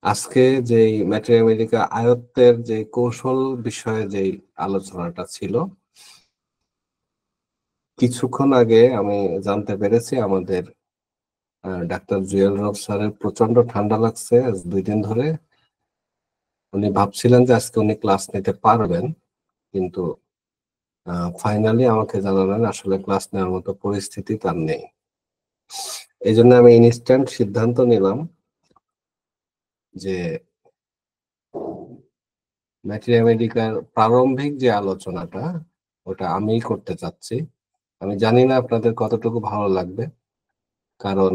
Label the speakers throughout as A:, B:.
A: আজকে যে ম্যাথমেটিকা আয়ত্তের যে কৌশল বিষয়ে যে আলোচনাটা ছিল, কিছুক্ষণ আগে আমি জানতে পেরেছি আমাদের ডাক্তার জুয়েল রব স্যারের প্রচন্ড ঠান্ডা লাগছে আজ 2 দিন ধরে। উনি ভাবছিলেন যে আজকে উনি ক্লাস নিতে পারবেন, কিন্তু ফাইনালি আমাকে জানালেন আসলে ক্লাস নেওয়ার মতো পরিস্থিতি তার নেই। এই জন্য আমি ইনস্ট্যান্ট সিদ্ধান্ত নিলাম যে ম্যাথমেটিকার প্রারম্ভিক যে আলোচনাটা ওটা আমিই করতে চাচ্ছি। আমি জানি না আপনাদের কতটুকু ভালো লাগবে, কারণ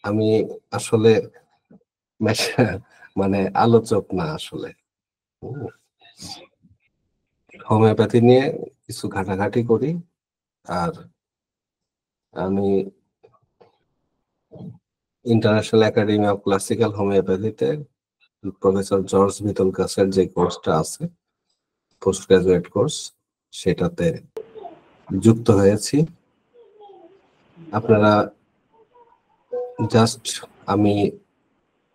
A: আমি আসলে মানে আলোচক না আসলে। হোমিওপ্যাথি নিয়ে কিছু ঘাটাঘাটি করি, আর আমি ইন্টারন্যাশনাল একাডেমি অফ ক্লাসিক্যাল হোমিওপ্যাথিতে প্রফেসর জর্জ ভিতলকাসের যে কোর্সটা আছে, পোস্ট গ্রাজুয়েট কোর্স, সেটাতে যুক্ত হয়েছি। আপনারা জাস্ট আমি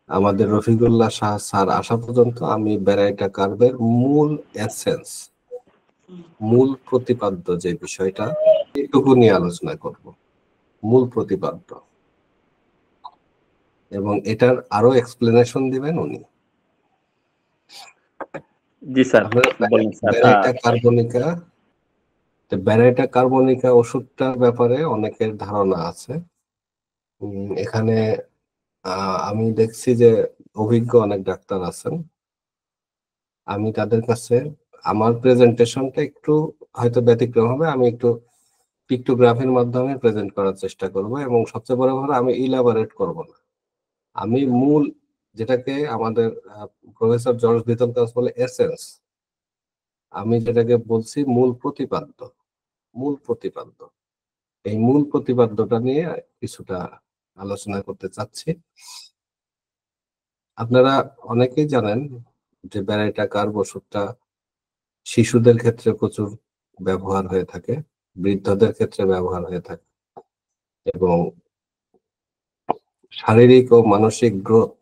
A: আমাদের রফিকুল্লাহ শাহ স্যার আসা পর্যন্ত আমি ব্যারাইটা কার্ভের মূল এসেন্স, মূল প্রতিপাদ্য যে বিষয়টা, এটুকু নিয়ে আলোচনা করব। মূল প্রতিপাদ্য, এবং এটার আরো এক্সপ্লেনেশন দিবেন উনি।
B: জি স্যার,
A: আপনারা
B: বলুন স্যার।
A: ব্যারাইটা কার্বনিকা ওষুধটার ব্যাপারে অনেকের ধারণা আছে। এখানে আমি দেখছি যে অভিজ্ঞ অনেক ডাক্তার আছেন। আমি তাদের কাছে আমার প্রেজেন্টেশনটা একটু হয়তো ব্যতিক্রম হবে, আমি একটু পিক্টোগ্রাফির মাধ্যমে প্রেজেন্ট করার চেষ্টা করব, এবং সবচেয়ে বড় কথা আমি ইলাবোরেট করব না। আমি মূল যেটাকে আমাদের প্রফেসর জর্জ ভিতলকাস বলে এসেন্স, আমি যেটাকে বলছি মূল প্রতিপাদ্য। মূল প্রতিপাদ্য, এই মূল প্রতিপাদ্যটা নিয়ে কিছুটা আলোচনা করতে চাচ্ছি। আপনারা অনেকেই জানেন যে ব্যারাইটা কার্ব ওষুধটা শিশুদের ক্ষেত্রে প্রচুর ব্যবহার হয়ে থাকে, বৃদ্ধদের ক্ষেত্রে ব্যবহার হয়ে থাকে, এবং শারীরিক ও মানসিক গ্রোথ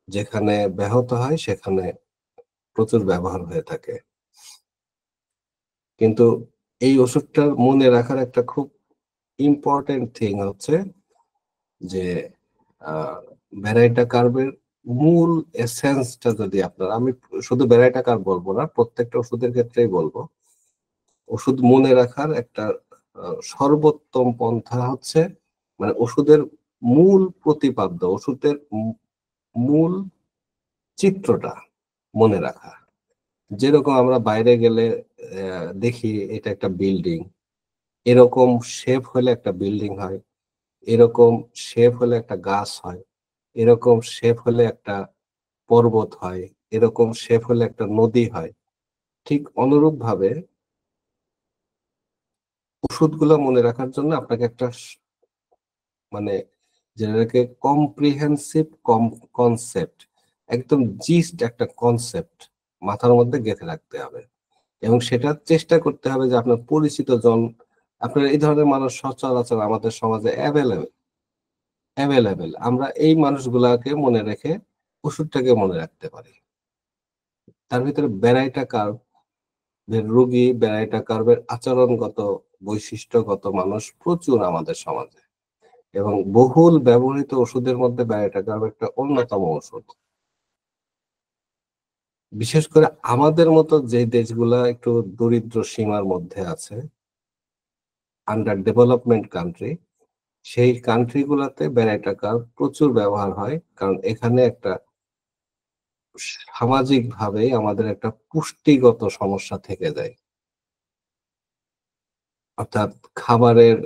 A: যেখানে ব্যাহত হয় সেখানে প্রচুর ব্যবহার হয়ে থাকে। কিন্তু এই ওষুধটার মনে রাখার একটা খুব ইম্পর্টেন্ট থিং হচ্ছে যে ব্যারাইটা কার্বের মূল এসেন্সটা যদি আপনারা, আমি শুধু ব্যারাইটা কার্ব বলবো না, প্রত্যেকটা ওষুধের ক্ষেত্রেই বলবো, ওষুধ মনে রাখার একটা সর্বোত্তম পন্থা হচ্ছে মানে ওষুধের মূল প্রতিপাদ্য, ওষুধের মূল চিত্রটা মনে রাখা। যেরকম আমরা বাইরে গেলে দেখি এটা একটা বিল্ডিং, এরকম শেপ হলে একটা বিল্ডিং হয়, এরকম শেপ হলে একটা গাছ হয়, এরকম শেপ হলে একটা পর্বত হয়, এরকম শেপ হলে একটা নদী হয়। ঠিক অনুরূপ ভাবে ওষুধগুলো মনে রাখার জন্য আপনাকে একটা মানে যেটাকে কম্প্রিহেন্সিভ কনসেপ্ট, একদম জিস্ট একটা কনসেপ্ট মাথার মধ্যে গেঁথে রাখতে হবে, এবং সেটা চেষ্টা করতে হবে যে আপনার পরিচিত জন, আপনার এই ধরনের মানুষ সচরাচর আমাদের সমাজে অ্যাভেলেবেল, আমরা এই মানুষগুলাকে মনে রেখে ওষুধটাকে মনে রাখতে পারি। তার ভিতরে ব্যারাইটা কার্ভ রোগী, ব্যারাইটা কার্ভের আচরণগত বৈশিষ্ট্যগত মানুষ প্রচুর আমাদের সমাজে, এবং বহুল ব্যবহৃত ওষুধের মধ্যে ব্যারাইটা কার্ভ একটা অন্যতম ওষুধ। বিশেষ করে আমাদের মতো যে দেশগুলা একটু দরিদ্র সীমার মধ্যে আছে, আন্ডার ডেভেলপমেন্ট কান্ট্রি, সেই কান্ট্রি গুলাতে ব্যারাইটা কার্ভ প্রচুর ব্যবহার হয়, কারণ এখানে একটা সামাজিক ভাবে আমাদের একটা পুষ্টিগত সমস্যা থেকে যায়। অর্থাৎ খাবারের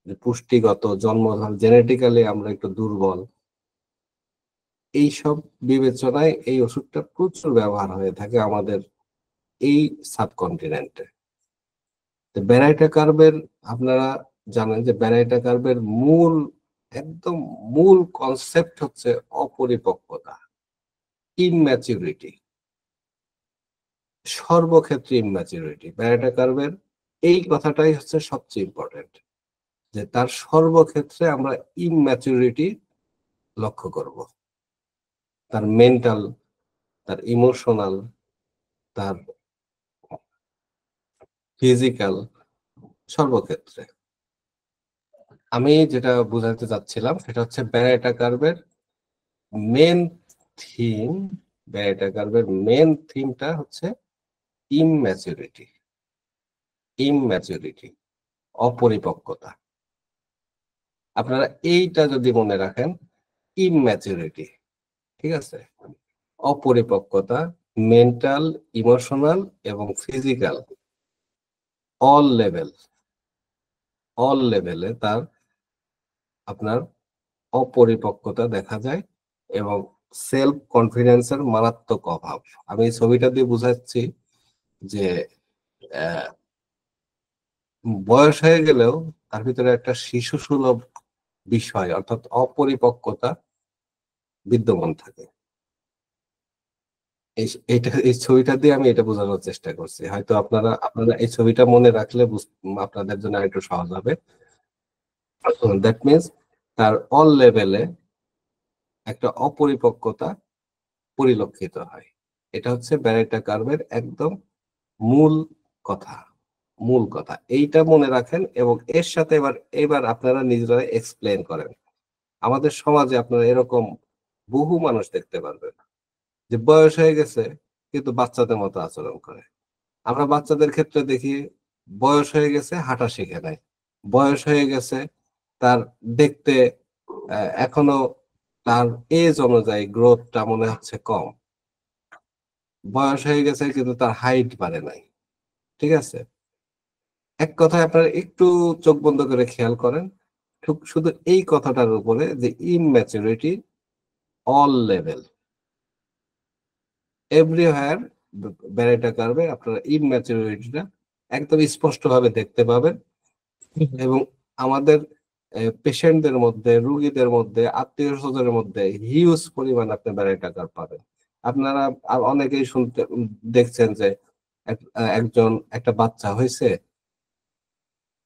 A: যে পুষ্টিগত জন্মধান, জেনেটিক্যালি আমরা একটু দুর্বল, এইসব বিবেচনায় এই ওষুধটা প্রচুর ব্যবহার হয়ে থাকে আমাদের এই সাবকন্টিনেন্টে। ব্যারাইটা কার্ভের, আপনারা জানেন যে ব্যারাইটা কার্ভের মূল, একদম মূল কনসেপ্ট হচ্ছে অপরিপক্কতা, ইনম্যাচুরিটি, সর্বক্ষেত্রে ইনম্যাচুরিটি। ব্যারাইটা কার্ভের এই কথাটাই হচ্ছে সবচেয়ে ইম্পর্টেন্ট, যে তার সর্বক্ষেত্রে আমরা ইনম্যাচুরিটি লক্ষ্য করব। তার মেন্টাল, তার ইমোশনাল, তার ফিজিক্যাল, সর্বক্ষেত্রে। আমি যেটা বোঝাতে চাচ্ছিলাম সেটা হচ্ছে ব্যারাইটা কার্ভের মেন থিম, ব্যারাইটা কার্ভের মেন থিমটা হচ্ছে ইমম্যাচুরিটি, ইমম্যাচুরিটি, অপরিপক্কতা। আপনারা এইটা যদি মনে রাখেন, ইমম্যাচুরিটি, ঠিক আছে, অপরিপক্কতা, মেন্টাল, ইমোশনাল এবং ফিজিক্যাল, অল লেভেল, অল লেভেলে তার আপনার অপরিপক্কতা দেখা যায় এবং সেলফ কনফিডেন্সের মারাত্মক অভাব। আমি এই ছবিটা দিয়ে বুঝাচ্ছি যে বয়স হয়ে গেলেও তার ভিতরে একটা শিশু সুলভ বিষয় অর্থাৎ অপরিপক্কতা বিদ্যমান থাকে। এই ছবিটা দিয়ে আমি এটা বোঝানোর চেষ্টা করছি। হয়তো আপনারা এই ছবিটা মনে রাখলে আপনাদের জন্য একটু সহজ হবে। দ্যাট মিনস তার অল লেভেলে একটা অপরিপক্কতা পরিলক্ষিত হয়। এটা হচ্ছে ব্যারেটা কার্ভের একদম মূল কথা, মূল কথা। এইটা মনে রাখেন এবং এর সাথে এবার আপনারা নিজেরা এক্সপ্লেন করেন। আমাদের সমাজে আপনারা এরকম বহু মানুষ দেখতে পারবেন যে বয়স হয়ে গেছে কিন্তু বাচ্চাদের মতো আচরণ করে। আমরা বাচ্চাদের ক্ষেত্রে দেখি বয়স হয়ে গেছে হাঁটা শিখে নাই, বয়স হয়ে গেছে তার দেখতে এখনো তার এজ অনুযায়ী গ্রোথটা মনে হচ্ছে কম, বয়স হয়ে গেছে কিন্তু তার হাইট বাড়ে নাই। ঠিক আছে, এক কথায় আপনারা একটু চোখ বন্ধ করে খেয়াল করেন শুধু এই কথাটার উপরে যে ইমম্যাচুরিটি অল লেভেল, এভরিহোয়ার ব্যারেটা কার্ভে আপনারা ইমম্যাচুরিটিটা একদম স্পষ্টভাবে দেখতে পাবেন। এবং আমাদের পেশেন্টদের মধ্যে, রোগীদের মধ্যে, আত্মীয় স্বজনের মধ্যে হিউজ পরিমাণ আপনি ব্যারেটা কার্ভ পাবেন। আপনারা অনেকেই দেখছেন যে একজন একটা বাচ্চা হয়েছে,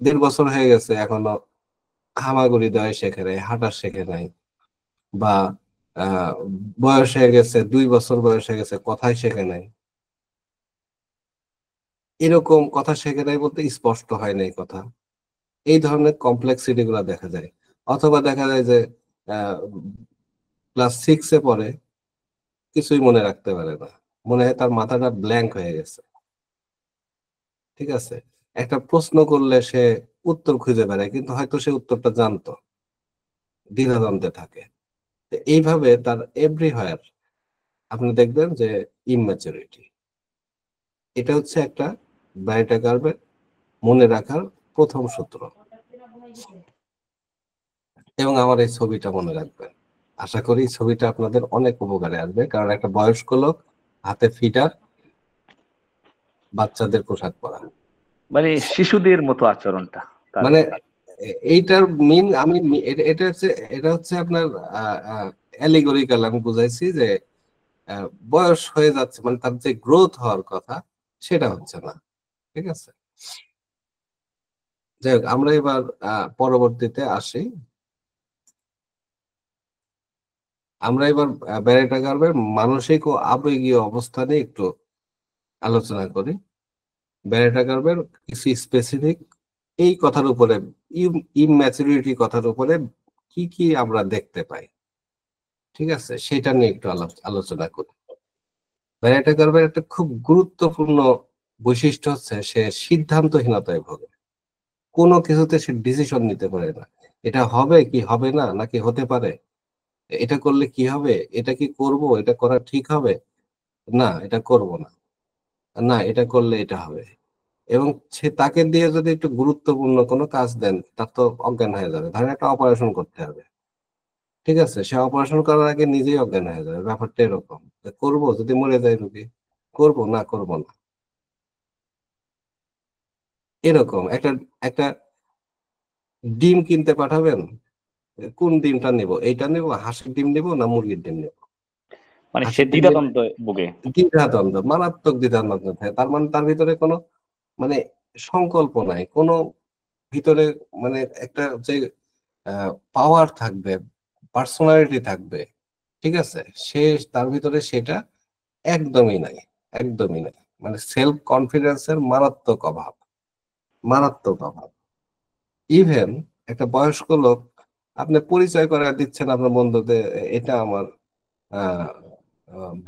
A: 1.5 বছর হয়ে গেছে এখনো হামাগুড়ি দেওয়া শেখে নাই, হাঁটা শেখে নাই, বা আহ বয়স হয়ে গেছে 2 বছর বয়স হয়ে গেছে কথাই শেখে নাই। এরকম কথা শেখে নাই বলতে স্পষ্ট হয় নাই কথা, এই ধরনের কমপ্লেক্সিটি গুলা দেখা যায়। অথবা দেখা যায় যে ক্লাস 6-এ পড়ে, কিছুই মনে রাখতে পারে না, মনে হয় তার মাথাটা ব্ল্যাঙ্ক হয়ে গেছে। ঠিক আছে, একটা প্রশ্ন করলে সে উত্তর খুঁজে বেড়ায় কিন্তু হয়তো সে উত্তরটা জানতো, দ্বিধাদ্বন্দ্বে থাকে। এইভাবে তার এভরিহোয়ার আপনি দেখবেন যে ইমম্যাচুরিটি। এটা হচ্ছে একটা ব্যারেটা কার্ভের মনে রাখার প্রথম সূত্র। এবং আমার এই ছবিটা মনে রাখবেন, আশা করি ছবিটা আপনাদের অনেক উপকারে আসবে, কারণ একটা বয়স্ক লোক হাতে ফিটার, বাচ্চাদের পোশাক পরা,
B: মানে শিশুদের মতো আচরণটা
A: মানে এইটার মিন আমি এটা হচ্ছে আপনার অ্যালিগরিক্যাল। আমি বুঝাইছি যে বয়স হয়ে যাচ্ছে মানে তার যে গ্রোথ হওয়ার কথা সেটা হচ্ছে না। ঠিক আছে, যাই হোক আমরা এবার পরবর্তীতে আসি। আমরা এবার ব্যারেটা কার্ভের মানসিক ও আবেগীয় অবস্থা নিয়ে একটু আলোচনা করি। ব্যারেটা কার্ভের কিছু স্পেসিফিক এই কথার উপরে, ইমম্যাচুরিটি কথার উপরে কি কি আমরা দেখতে পাই, ঠিক আছে, সেটা নিয়ে একটু আলোচনা করি। ব্যারেটা কার্ভের একটা খুব গুরুত্বপূর্ণ বৈশিষ্ট্য হচ্ছে সে সিদ্ধান্তহীনতায় ভোগে। কোনো কিছুতে সে ডিসিশন নিতে পারে না, এটা হবে কি হবে না, নাকি হতে পারে, এটা করলে কি হবে, এটা কি করব, এটা করা ঠিক হবে, না এটা করব না, না এটা করলে এটা হবে। এবং সে তাকে দিয়ে যদি একটু গুরুত্বপূর্ণ কোনো কাজ দেন তার তো অজ্ঞান হয়ে যাবে। ধরেন একটা অপারেশন করতে হবে, ঠিক আছে, সে অপারেশন করার আগে নিজেই অজ্ঞান হয়ে যাবে। ব্যাপারটা এরকম, করব যদি মরে যায় রুগী, করব না করব না, এরকম। একটা একটা ডিম কিনতে পাঠাবেন, কোন ডিমটা নেব, এইটা নেব, হাঁসের ডিম নেব না মুরগির ডিম নেব,
B: মানে সে
A: হাঁসের ডিম নেব,
B: দ্বিধাদ্বন্দ্বে ভোগে,
A: দ্বিধাদ্বন্দ্ব, মারাত্মক দ্বিধাদ্বন্দ্ব থাকে। তার মানে তার ভিতরে কোনো মানে সংকল্প নাই, কোনো ভিতরে মানে একটা যে পাওয়ার থাকবে, পার্সোনালিটি থাকবে, ঠিক আছে, সে তার ভিতরে সেটা একদমই নাই, একদমই নাই। মানে সেলফ কনফিডেন্সের মারাত্মক অভাব, মারাত্মক অভাব। ইভেন একটা বয়স্ক লোক আপনি পরিচয় করে দিচ্ছেন আপনার বন্ধুদের, এটা আমার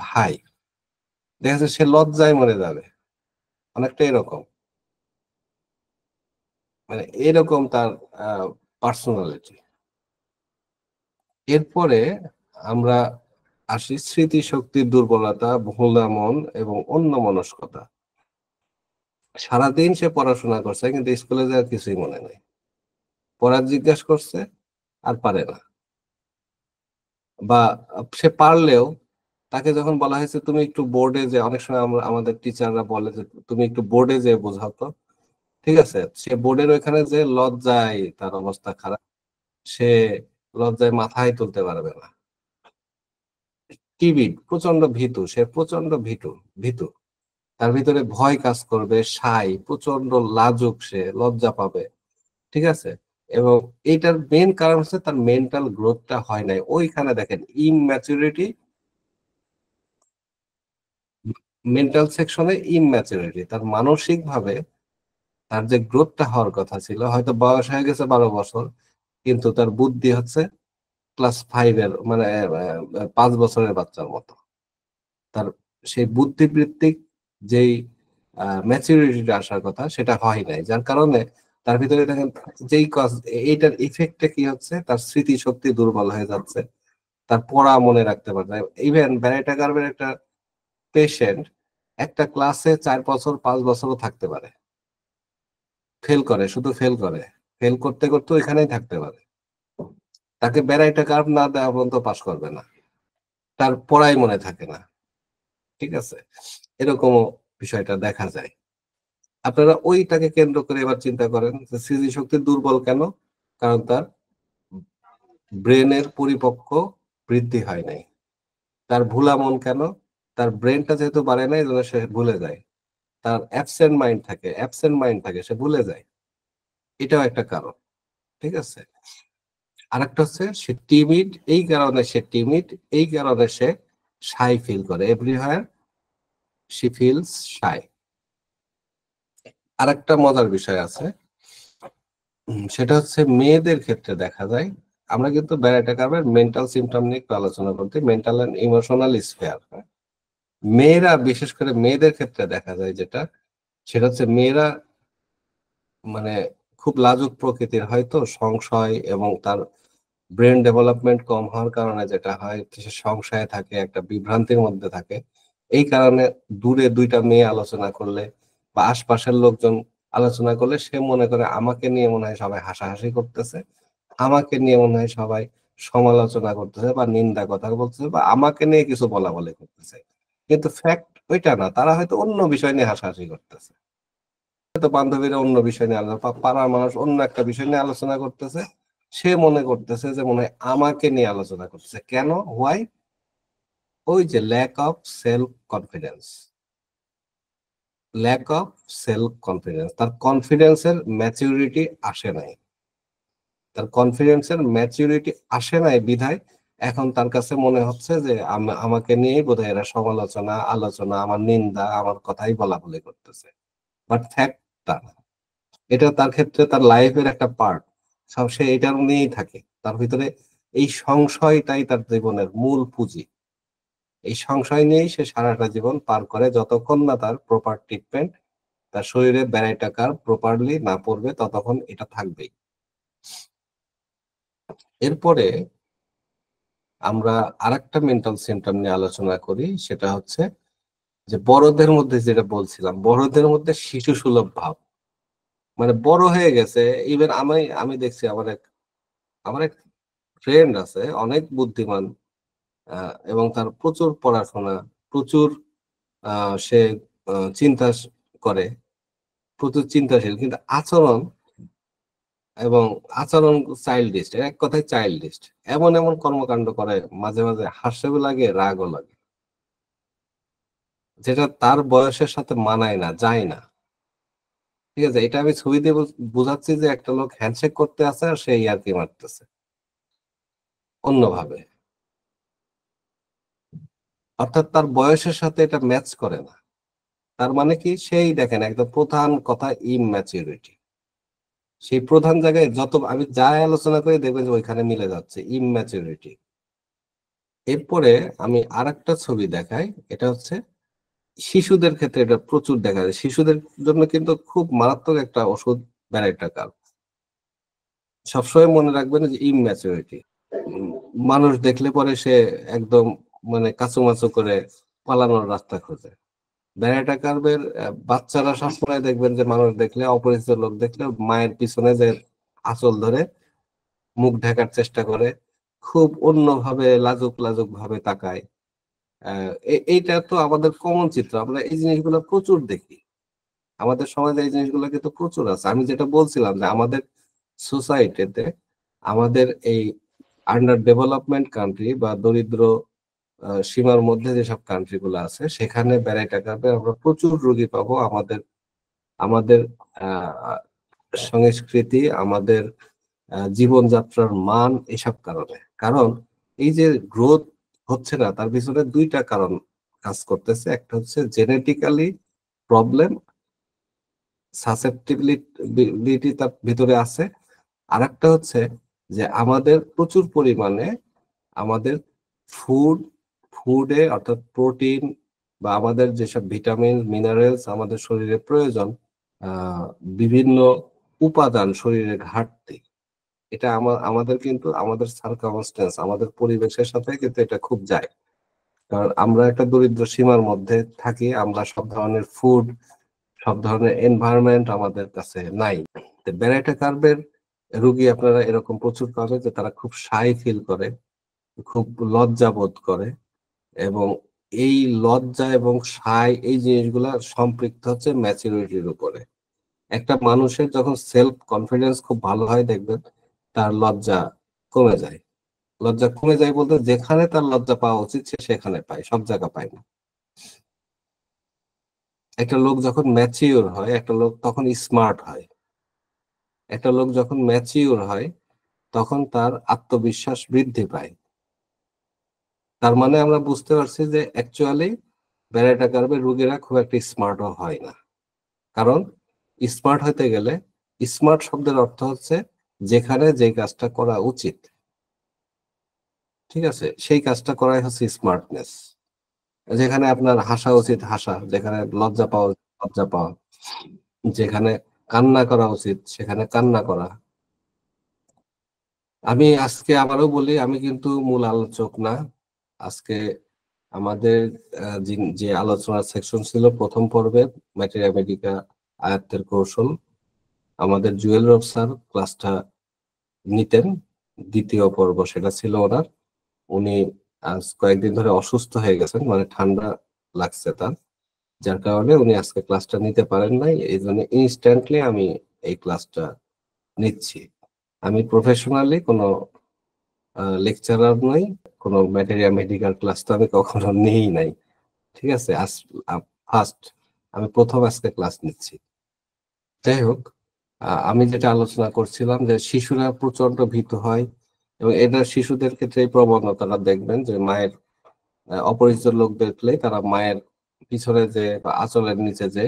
A: ভাই, দেখা যাচ্ছে সে লজ্জায় মরে যাবে, অনেকটা এরকম। মানে এরকম তার পার্সোনালিটি। এরপরে আমরা আসি স্মৃতিশক্তির দুর্বলতা, ভোলা মন এবং অন্যমনস্কতা। সারাদিন সে পড়াশোনা করছে কিন্তু স্কুলে যাওয়ার কিছুই মনে নেই, পড়ার জিজ্ঞাসা করছে আর পারে না। বা সে পারলেও তাকে যখন বলা হয়েছে তুমি একটু বোর্ডে, যে অনেক সময় আমরা আমাদের টিচাররা বলে যে তুমি একটু বোর্ডে যে বোঝাও তো, ঠিক আছে, সে বোর্ডের ওইখানে যে লজ্জায় তার অবস্থা খারাপ, সে লজ্জায় মাথায় তুলতে পারবে না। টিভি প্রচন্ড ভীতু, সে প্রচন্ড ভীতু, ভীতু, তার ভিতরে ভয় কাজ করবে, সাই প্রচন্ড লাজুক, সে লজ্জা পাবে, ঠিক আছে। এবং এটার মেন কারণ হচ্ছে তার মেন্টাল গ্রোথটা হয় নাই ওইখানে। দেখেন ইমম্যাচুরিটি, মেন্টাল সেকশনে ইমম্যাচুরিটি, তার মানসিক ভাবে তার যে গ্রোথটা হওয়ার কথা ছিল, হয়তো বয়স হয়ে গেছে 12 বছর, কিন্তু তার বুদ্ধি হচ্ছে ক্লাস 5 এর, মানে 5 বছরের বাচ্চার মতো। তার সেই বুদ্ধিবৃত্তিক যেই ম্যাচুরিটিটা আসার কথা সেটা হয় নাই, যার কারণে তার ভিতরে দেখেন যেই কাজ, এইটার ইফেক্টটা কি হচ্ছে, তার স্মৃতি শক্তি দুর্বল হয়ে যাচ্ছে, তার পড়া মনে রাখতে পারে না। ইভেন ব্যারেটা কার্ভের একটা পেশেন্ট একটা ক্লাসে 4 বছর 5 বছরও থাকতে পারে, ফেল করে, শুধু ফেল করে, ফেল করতে করতে ওইখানেই থাকতে পারে। তাকে ব্যারাইটা কার্ভ না দেওয়া পর্যন্ত পাস করবে না, তার পড়াই মনে থাকে না, ঠিক আছে। এরকমও বিষয়টা দেখা যায়। আপনারা ওইটাকে কেন্দ্র করে এবার চিন্তা করেন যে স্মৃতিশক্তি দুর্বল কেন? কারণ তার ব্রেনের পরিপক্ক বৃদ্ধি হয় নাই। তার ভুলা মন কেন? তার ব্রেনটা যেহেতু বাড়ে নাই, এজন্য সে ভুলে যায়। তার অ্যাবসেন্ট মাইন্ড থাকে, অ্যাবসেন্ট মাইন্ড থাকে, সে ভুলে যায়। এটাও একটা কারণ, ঠিক আছে। আরেকটা হচ্ছে সে টিমিড, এই কারণে সে টিমিড, এই কারণে সে শাই ফিল করে, এভরিহোয়ার শি ফিলস শাই। আরেকটা মজার বিষয় আছে, সেটা হচ্ছে মেয়েদের ক্ষেত্রে দেখা যায়। আমরা কিন্তু ব্যারাইটা কার্ভের মেন্টাল সিমটম নিয়ে একটু আলোচনা করতে, মেন্টাল এন্ড ইমোশনাল স্ফেয়ার। মেয়েরা, বিশেষ করে মেয়েদের ক্ষেত্রে দেখা যায় যেটা, সেটা হচ্ছে মেয়েরা মানে খুব লাজুক প্রকৃতির, হয়তো সংশয় এবং তার ব্রেন ডেভেলপমেন্ট কম হওয়ার কারণে যেটা হয়, সে সংশয়ে থাকে, একটা বিভ্রান্তির মধ্যে থাকে। এই কারণে দূরে দুইটা মেয়ে আলোচনা করলে বা আশপাশের লোকজন আলোচনা করলে সে মনে করে আমাকে নিয়ে মনে হয় সবাই হাসাহাসি করতেছে, আমাকে নিয়ে মনে হয় সবাই সমালোচনা করতেছে বা নিন্দা কথা বলতেছে বা আমাকে নিয়ে কিছু বলা বলে করতেছে। কিন্তু ফ্যাক্ট ওইটা না, তারা হয়তো অন্য বিষয় নিয়ে হাসাহাসি করতেছে, হয়তো বান্ধবীরা অন্য বিষয় নিয়ে আলোচনা, পাড়ার মানুষ অন্য একটা বিষয় নিয়ে আলোচনা করতেছে, সে মনে করতেছে যে মনে হয় আমাকে নিয়ে আলোচনা করতেছে। কেন? হোয়াই? ওই যে lack of self confidence, lack of self confidence, তার কনফিডেন্সের ম্যাচুরিটি আসে নাই, তার কনফিডেন্সের ম্যাচুরিটি আসে নাই বিধায় এখন তার কাছে মনে হচ্ছে যে আমাকে নিয়েই বোধহয় এরা সমালোচনা, আলোচনা, আমার নিন্দা, আমার কথাই বলা বলি করতেছে। বাট ফ্যাক্ট তা না। এটা তার ক্ষেত্রে তার লাইফের একটা পার্ট, সব সে এটার নিয়েই থাকে। তার ভিতরে এই সংশয়টাই তার জীবনের মূল পুঁজি। এই সংশয় নিয়েই সে সারাটা জীবন পার করে, যতক্ষণ না তার প্রপার ট্রিটমেন্ট, তার শরীরে ব্যারাইটা কার্ভ প্রপারলি না পড়বে, ততক্ষণ এটা থাকবেই। এরপরে আমরা আরেকটা মেন্টাল সিমটম নিয়ে আলোচনা করি, সেটা হচ্ছে যে বড়দের মধ্যে, যেটা বলছিলাম, বড়দের মধ্যে শিশু সুলভ ভাব। মানে বড় হয়ে গেছে। ইভেন আমি আমি দেখছি আমার এক ফ্রেন্ড আছে, অনেক বুদ্ধিমান, এবং তার প্রচুর পড়াশোনা, প্রচুর সে চিন্তা করে, প্রচুর চিন্তাশীল, কিন্তু আচরণ এবং আচরণ চাইল্ডিস্ট, এক কথায় চাইল্ডিস্ট। এমন এমন কর্মকাণ্ড করে, মাঝে মাঝে হাস্যও লাগে, রাগও লাগে, যেটা তার বয়সের সাথে মানায় না, যায় না। ঠিক আছে, এটা আমি ছবি দিয়ে বোঝাচ্ছি যে একটা লোক হ্যান্ডশেক করতে আছে আর সে ইয়ার্কি মারতেছে অন্যভাবে। অর্থাৎ তার বয়সের সাথে এটা ম্যাচ করে না। তার মানে কি, সেই দেখেন একদম প্রধান কথা ইমম্যাচুরিটি। সেই প্রধান জায়গায় যত আমি যাই আলোচনা করি দেখবেন যে ওইখানে মিলে যাচ্ছে, ইমম্যাচুরিটি। এরপরে আমি আরেকটা ছবি দেখাই, এটা হচ্ছে শিশুদের ক্ষেত্রে এটা প্রচুর দেখা যায়। শিশুদের জন্য কিন্তু খুব মারাত্মক একটা ওষুধ ব্যারাইটা কার্ভ। সবসময় মনে রাখবেন যে ইমম্যাচুরিটি, মানুষ দেখলে পরে সে একদম মানে কাচুমাচু করে পালানোর রাস্তা খোঁজে। ব্যারাইটা কার্ভের বাচ্চারা সবসময় দেখবেন যে মানুষ দেখলে, অপরিচিত লোক দেখলে মায়ের পিছনে যে আঁচল ধরে মুখ ঢাকার চেষ্টা করে, খুব অন্যভাবে লাজুক লাজুক ভাবে তাকায়। এইটা তো আমাদের কমন চিত্র, আমরা এই জিনিসগুলো প্রচুর দেখি আমাদের সমাজে। এই জিনিসগুলো কিন্তু প্রচুর আছে। আমি যেটা বলছিলাম যে আমাদের সোসাইটিতে, আমাদের এই আন্ডার ডেভেলপমেন্ট কান্ট্রি বা দরিদ্র সীমার মধ্যে যেসব কান্ট্রি গুলো আছে, সেখানে ব্যারাইটা কার্ভে আমরা প্রচুর রোগী পাবো। আমাদের আমাদের আহ সংস্কৃতি, আমাদের জীবনযাত্রার মান, এসব কারণে। কারণ এই যে গ্রোথ হচ্ছে না, তার পিছনে দুইটা কারণ কাজ করতেছে। একটা হচ্ছে জেনেটিক্যালি প্রবলেম, সাসেপ্টিবিলিটি তার ভিতরে আছে। আর একটা হচ্ছে যে আমাদের প্রচুর পরিমাণে আমাদের ফুডে অর্থাৎ প্রোটিন বা আমাদের যেসব ভিটামিন মিনারেলস আমাদের শরীরে প্রয়োজন, বিভিন্ন উপাদান শরীরে ঘাটতি, এটা আমাদের কিন্তু আমাদের সার্কামস্টেন্স, আমাদের পরিবেশের সাথে কিন্তু এটা খুব যায়। কারণ আমরা একটা দরিদ্র সীমার মধ্যে থাকি, আমরা সব ধরনের ফুড, সব ধরনের এনভায়রনমেন্ট আমাদের কাছে নাই। ব্যারাইটা কার্ভের রোগী আপনারা এরকম প্রচুর পাবে যে তারা খুব শাই ফিল করে, খুব লজ্জা বোধ করে, এবং এই লজ্জা এবং শাই এই জিনিসগুলা সম্পৃক্ত হচ্ছে ম্যাচুরিটির উপরে। একটা মানুষের যখন সেলফ কনফিডেন্স খুব ভালো হয় দেখবেন তার লজ্জা কমে যায়। লজ্জা কমে যায় বলতে যেখানে তার লজ্জা পাওয়া উচিত সে সেখানে পায়, সব জায়গা পায় না। একটা লোক যখন ম্যাচিওর হয়, একটা লোক তখন স্মার্ট হয়। একটা লোক যখন ম্যাচিওর হয় তখন তার আত্মবিশ্বাস বৃদ্ধি পায়। তার মানে আমরা বুঝতে পারছি যে অ্যাকচুয়ালি ব্যারাইটা কার্ভের রোগীরা খুব একটা স্মার্টও হয় না। কারণ স্মার্ট হতে গেলে, স্মার্ট শব্দের অর্থ হচ্ছে যেখানে যে কাজটা করা উচিত, ঠিক আছে, সেই কাজটা করাই হচ্ছে স্মার্টনেস। যেখানে আপনার হাসা উচিত হাসা, যেখানে লজ্জা পাওয়া উচিত লজ্জা পাওয়া, যেখানে কান্না করা উচিত সেখানে কান্না করা। আমি আজকে আবারও বলি, আমি কিন্তু মূল আলোচক না। আজকে আমাদের যে আলোচনার সেকশন ছিল প্রথম পর্বে, ম্যাটেরিয়া মেডিকা আয়ত্তের কৌশল, আমাদের জুয়েল রব স্যার ক্লাসটা নিতেন। দ্বিতীয় পর্ব সেটা ছিল ওনার। উনি আজ কয়েকদিন ধরে অসুস্থ হয়ে গেছেন, মানে ঠান্ডা লাগছে তার, যার কারণে উনি আজকে ক্লাসটা নিতে পারেন নাই। এই জন্য ইনস্ট্যান্টলি আমি এই ক্লাসটা নিচ্ছি। আমি প্রফেশনালি কোনো লেকচারার নই, কোনো ম্যাটেরিয়া মেডিকেল ক্লাস তো আমি কখনো নেই নাই, ঠিক আছে। আজ ফার্স্ট, আমি প্রথম আজকে ক্লাস নিচ্ছি। যাই হোক, আমি যেটা আলোচনা করছিলাম যে শিশুরা প্রচন্ড ভীত হয়, এবং এটা শিশুদের ক্ষেত্রে এই প্রবণতাটা দেখবেন যে মায়ের অপরিচিত লোক দেখলেই তারা মায়ের পিছনে যে বা আঁচলের নিচে যে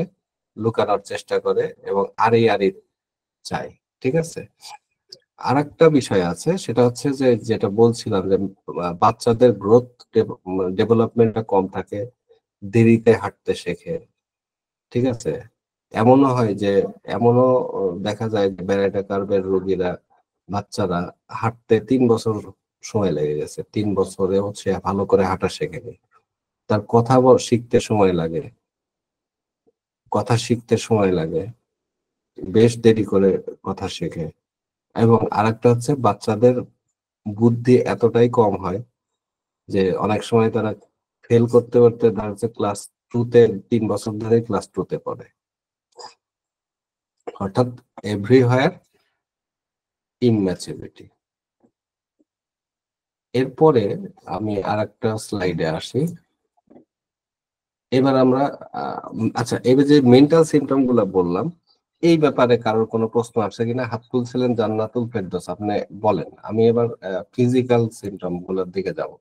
A: লুকানোর চেষ্টা করে এবং আড়ি আড়ি চায়, ঠিক আছে। আর একটা বিষয় আছে, সেটা হচ্ছে যে যেটা বলছিলাম যে বাচ্চাদের গ্রোথ ডেভেলপমেন্টটা কম থাকে, দেরিতে হাঁটতে শেখে, ঠিক আছে। এমনও হয় যে, এমনও দেখা যায় যে ব্যারাইটা কার্ভের রোগীরা, বাচ্চারা হাঁটতে 3 বছর সময় লেগে গেছে, 3 বছরে হচ্ছে ভালো করে হাঁটা শেখেনি। তার কথা শিখতে সময় লাগে, কথা শিখতে সময় লাগে, বেশ দেরি করে কথা শেখে। এবং আরেকটা হচ্ছে বাচ্চাদের বুদ্ধি এতটাই কম হয় যে অনেক সময় তারা ফেল করতে করতে তারা হচ্ছে ক্লাস 2-তে, 3 বছর ধরে ক্লাস 2-তে পড়ে। অর্থাৎ এভরিহোয়ার ইমম্যাচুরিটি। এরপরে আমি আরেকটা স্লাইডে আসি। এবার আমরা আচ্ছা, এবার যে মেন্টাল সিমটম গুলা বললাম, এই ব্যাপারে কারোর কোনো প্রশ্ন আসছে কিনা? হাত তুলছিলেন জান্নাতুল ফেরদৌস, আপনি বলেন। আমি এবার ফিজিক্যাল সিমটম গুলোর দিকে যাব।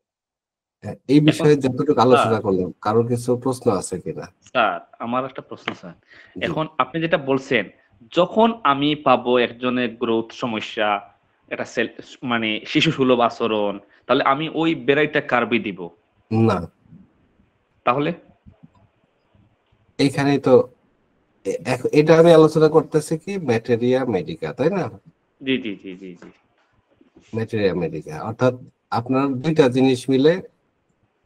A: এই
B: এখন
A: বিষয়ে যতটুকু
B: স্যার
A: আলোচনা করলাম, কারোর কিছু প্রশ্ন আছে কিনা?
B: স্যার আমার একটা প্রশ্ন স্যার।
A: জি
B: এখন আপনি যেটা বলছেন, যখন আমি পাবো একজনের গ্রোথ সমস্যা, একটা মানে শিশুসুলভ আচরণ, তাহলে আমি ওই ভ্যারাইটা কার্ভই দিব।
A: না,
B: তাহলে?
A: এইখানেই তো এটা আমি আলোচনা করতেছি কি ম্যাটেরিয়া মেডিকা, তাই না?
B: জি, জি, জি, জি, জি।
A: ম্যাটেরিয়া মেডিকা অর্থাৎ আপনার দুইটা জিনিস মিলে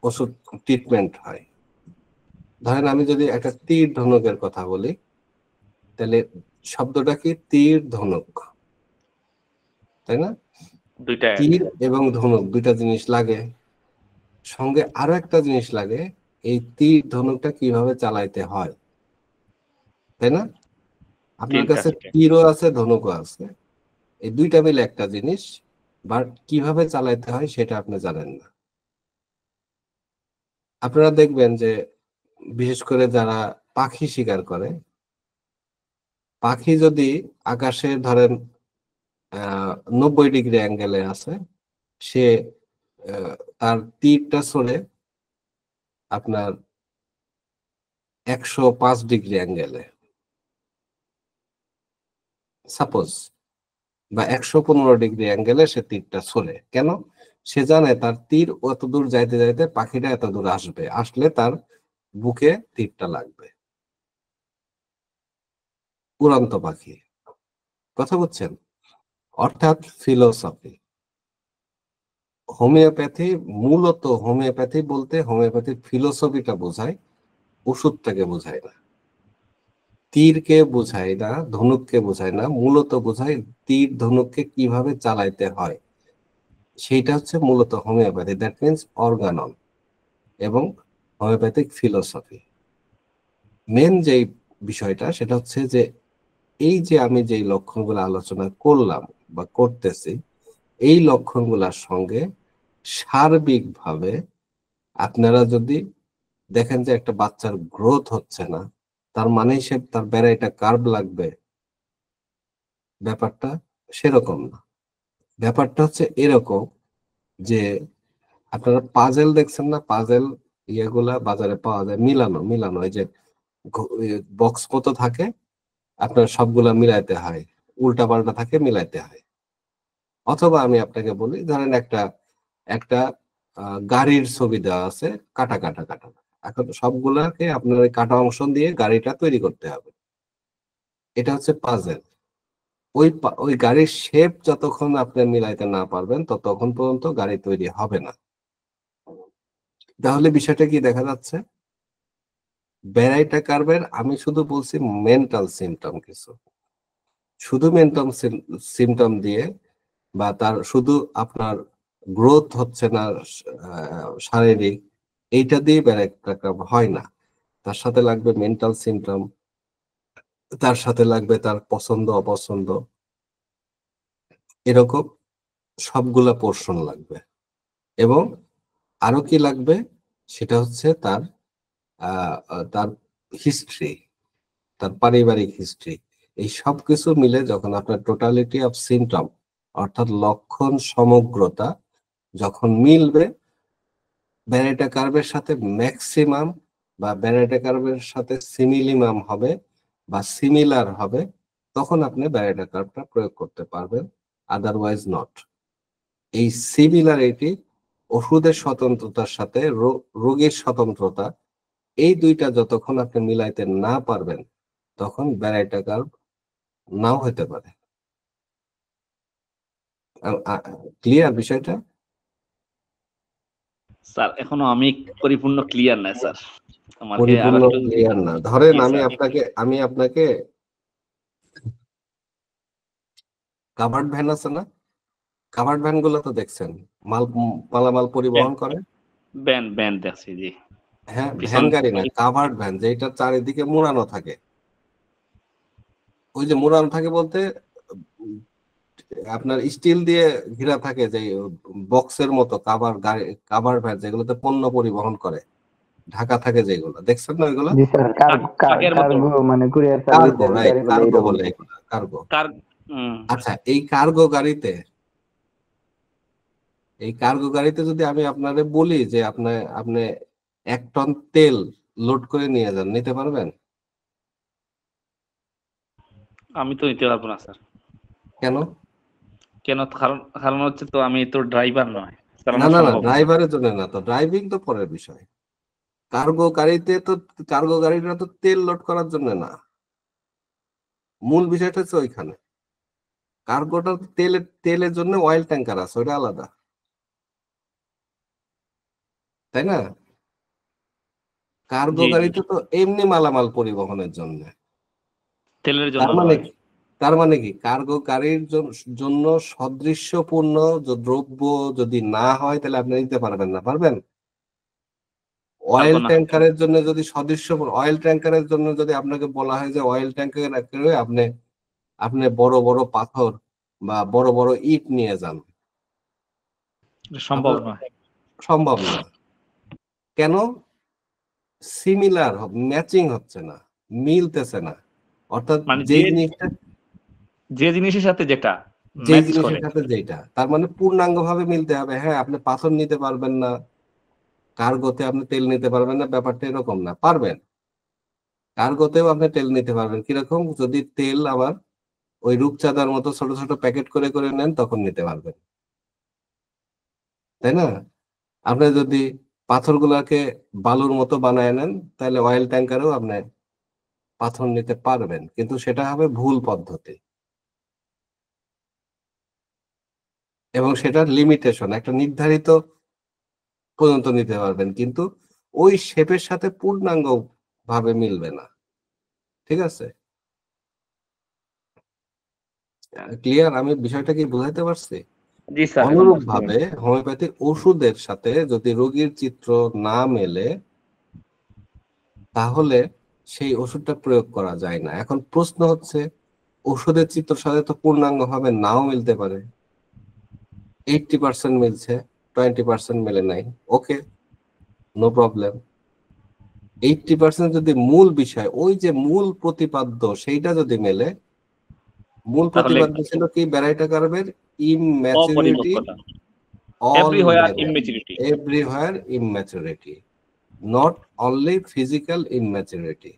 A: ওষুধ ট্রিটমেন্ট হয়। ধরেন আমি যদি একটা তীর ধনুকের কথা বলি, তাহলে শব্দটা কি তীর ধনুক, তাই না?
B: ২ টা এক।
A: তীর এবং ধনুক দুইটা জিনিস লাগে, সঙ্গে আরো একটা জিনিস লাগে, এই তীর ধনুকটা কিভাবে চালাইতে হয়, তাই না? আপনার
B: তিনটা
A: কাছে
B: ঠিক।
A: তীরও আছে ধনুকও আছে, এই দুইটা মিলে একটা জিনিস, বাট কিভাবে চালাইতে হয় সেটা আপনি জানেন না। আপনারা দেখবেন যে বিশেষ করে যারা পাখি শিকার করে, পাখি যদি আকাশে ধরেন 90 ডিগ্রি অ্যাঙ্গেলে আছে, সে তার তীরটা ছড়ে আপনার 105 ডিগ্রি অ্যাঙ্গেলে সাপোজ, বা 115 ডিগ্রি অ্যাঙ্গেলে সে তীরটা ছড়ে। কেন? সে জানে তার তীর অত দূর যাইতে যাইতে পাখিটা এত দূর আসবে, আসলে তার বুকে তীরটা লাগবে। উড়ন্ত পাখি, কথা বুঝছেন? অর্থাৎ ফিলোসফি, হোমিওপ্যাথি, মূলত হোমিওপ্যাথি বলতে হোমিওপ্যাথির ফিলোসফিটা বোঝায়, ওষুধটাকে বোঝায় না, তীরকে বোঝায় না, ধনুককে বোঝায় না, মূলত বোঝায় তীর ধনুককে কিভাবে চালাইতে হয়। সেইটা হচ্ছে মূলত হোমিওপ্যাথি, দ্যাট মিনস অর্গানন এবং হোমিওপ্যাথিক ফিলোসফি। মেন যেই বিষয়টা সেটা হচ্ছে যে এই যে আমি যেই লক্ষণগুলো আলোচনা করলাম বা করতেছি, এই লক্ষণগুলোর সঙ্গে সার্বিকভাবে আপনারা যদি দেখেন যে একটা বাচ্চার গ্রোথ হচ্ছে না, তার মানে সে তার বেড়াইটা কার্ভ লাগবে, ব্যাপারটা সেরকম না। ব্যাপারটা হচ্ছে এরকম যে আপনারা পাজেল দেখছেন না, পাজেল ইয়েগুলা বাজারে পাওয়া যায় মিলানো মিলানো, এই যে বক্স মতো থাকে, আপনার সবগুলা মিলাইতে হয়, উল্টা পাল্টা থাকে মিলাইতে হয়। অথবা আমি আপনাকে বলি, ধরেন একটা একটা গাড়ির ছবি দেওয়া আছে, কাটা কাটা কাটা, এখন সবগুলাকে আপনার ওই কাটা অংশ দিয়ে গাড়িটা তৈরি করতে হবে। এটা হচ্ছে পাজেল। ওই গাড়ির শেপ যতক্ষণ আপনি মিলাইতে না পারবেন ততক্ষণ পর্যন্ত গাড়ি তৈরি হবে না। তাহলে বিষয়টা কি দেখা যাচ্ছে? ব্যারাইটা কার্ভের আমি শুধু বলছি মেন্টাল সিমটম কিছু, শুধু মেন্টাল সিমটম দিয়ে বা তার শুধু আপনার গ্রোথ হচ্ছে না শারীরিক, এইটা দিয়ে ব্যারাইটা কার্ভ হয় না। তার সাথে লাগবে মেন্টাল সিমটম, তার সাথে লাগবে তার পছন্দ অপছন্দ, এরকম সবগুলা পোর্শন লাগবে। এবং আরো কি লাগবে, সেটা হচ্ছে তার তার হিস্ট্রি, তার পারিবারিক হিস্ট্রি। এই সব কিছু মিলে যখন আপনার টোটালিটি অফ সিমটম অর্থাৎ লক্ষণ সমগ্রতা যখন মিলবে, ব্যারেটা কার্ভের সাথে ম্যাক্সিমাম বা ব্যারেটা কার্ভের সাথে সিমিলিমাম হবে বা সিমিলার হবে, তখন আপনি ব্যারেটা কার্ভটা প্রয়োগ করতে পারবেন, আদারওয়াইজ নট। এই সিমিলারিটি, ওষুধের স্বতন্ত্রতার সাথে রোগীর স্বতন্ত্রতা, এই দুইটা যতক্ষণ আপনি মিলাইতে না পারবেন তখন ব্যারাইটা কার্ভ নাও হতে পারে। ক্লিয়ার বিষয়টা?
B: স্যার এখনো আমি পরিপূর্ণ ক্লিয়ার নাই স্যার। আমাকে
A: পরিপূর্ণ
B: আরেকটু
A: ক্লিয়ার না, ধরেন
B: জি
A: আমি
B: স্যার।
A: আপনাকে কাভার্ড ভ্যান আছে না, কাভার্ড ভ্যান গুলো তো দেখছেন, মালামাল
B: ব্যান
A: পরিবহন করে।
B: ব্যান ব্যান দেখছি জি।
A: হ্যাঁ, ভ্যান
B: পিছন
A: গাড়ি না, কাভার্ড ভ্যান, যেটা চারিদিকে মোড়ানো থাকে। ওই যে মোড়ানো থাকে বলতে উম, আপনার স্টিল দিয়ে ঘেরা থাকে, যে বক্সের মতো গাড়ি, কাভার ভ্যান যেগুলোতে পণ্য পরিবহন করে, ঢাকা থাকে যেগুলো, দেখছেন না ওইগুলো?
C: জি স্যার,
B: ট্রাকের মতো
C: কার্গো মানে কুরিয়ার
A: কার্গো,
C: সার্ভিসের
A: রাইট,
C: গাড়ি বলে
A: কার্গো
C: এরকম
A: বলে
C: কিছু।
A: এগুলো, কার্গো।
B: কার
A: আচ্ছা, এই কার্গো গাড়িতে এই কার্গো গাড়িতে যদি আমি আপনারে বলি যে আপনি 1 টন তেল লোড করে নিয়ে যান, নিতে পারবেন?
B: আমি তো নিতে পারবো না স্যার।
A: কেন?
B: কেন? কারণ কারণ হচ্ছে তো আমি তো ড্রাইভার নয়,
A: না
B: চালানো
A: না না,
B: সম্ভব না।
A: ড্রাইভারের জন্য না, তো ড্রাইভিং তো পরের বিষয়। কার্গো গাড়িতে তো, কার্গো গাড়িটা তো তেল লোড করার জন্য না, মূল বিষয়টা হচ্ছে ওইখানে। কার্গোটা তেলের জন্য অয়েল ট্যাঙ্কার আছে, ওটা আলাদা, তাই না? কার্গো
B: জি জি,
A: গাড়িতে তো এমনি মালামাল পরিবহনের জন্য।
B: তেলের জন্য
A: তার মানে
B: নয়।
A: কি? তার মানে কি কার্গো গাড়ির জন্য সদৃশ্যপূর্ণ দ্রব্য যদি না হয় তাহলে আপনি নিতে পারবেন না, পারবেন?
B: পারবো
A: অয়েল
B: না।
A: ট্যাঙ্কারের জন্য যদি অয়েল ট্যাঙ্কারের জন্য যদি আপনাকে বলা হয় যে অয়েল ট্যাঙ্কারে আপনি আপনি বড় বড় পাথর বা বড় বড় ইট নিয়ে যান,
B: এটা সম্ভব
A: আপনার
B: নয়।
A: সম্ভব না। কেন? সিমিলার, ম্যাচিং হচ্ছে না, মিলতেছে না। অর্থাৎ
B: মানে
A: যে
B: যে
A: জিনিসটা,
B: যে জিনিসের সাথে যেটা
A: যেই
B: ম্যাচ করে।
A: জিনিসের সাথে যেটা, তার মানে পূর্ণাঙ্গ ভাবে মিলতে হবে। হ্যাঁ, আপনি পাথর নিতে পারবেন না, কার্গোতে আপনি তেল নিতে পারবেন না, ব্যাপারটা এরকম না, পারবেন। কার্গোতেও আপনি তেল নিতে পারবেন, কিরকম? যদি তেল আবার ওই রূপচাঁদার মতো ছোট ছোট প্যাকেট করে করে নেন তখন নিতে পারবেন, তাই না? আপনি যদি পাথরগুলাকে বালুর মতো বানায় নেন তাহলে অয়েল ট্যাঙ্কারেও আপনি পাথর নিতে পারবেন, কিন্তু সেটা হবে ভুল পদ্ধতি এবং সেটার লিমিটেশন একটা নির্ধারিত পর্যন্ত নিতে পারবেন, কিন্তু ওই শেপের সাথে পূর্ণাঙ্গ ভাবে মিলবে না। ঠিক আছে? ক্লিয়ার? আমি বিষয়টা কি বুঝাইতে পারছি?
B: জি স্যার, এখন
A: অনুরূপ
B: বুঝতে
A: ভাবে
B: পারছি।
A: হোমিওপ্যাথিক ওষুধের সাথে যদি রোগীর চিত্র না মেলে তাহলে সেই ওষুধটা প্রয়োগ করা যায় না। এখন প্রশ্ন হচ্ছে, ওষুধের চিত্রের সাথে তো পূর্ণাঙ্গ ভাবে নাও মিলতে পারে, 80% মিলছে, 20% মেলে নাই, ওকে, নো প্রবলেম। 80% যদি মূল বিষয়, ওই যে মূল প্রতিপাদ্য সেইটা যদি মেলে, মূল
B: তাহলে
A: প্রতিপাদ্য ছিল কি? ব্যারাইটা কার্ভের ইমম্যাচুরিটি
B: অপরিপক্কতা,
A: all
B: everywhere
A: over,
B: immaturity.
A: Everywhere immaturity, not only physical immaturity.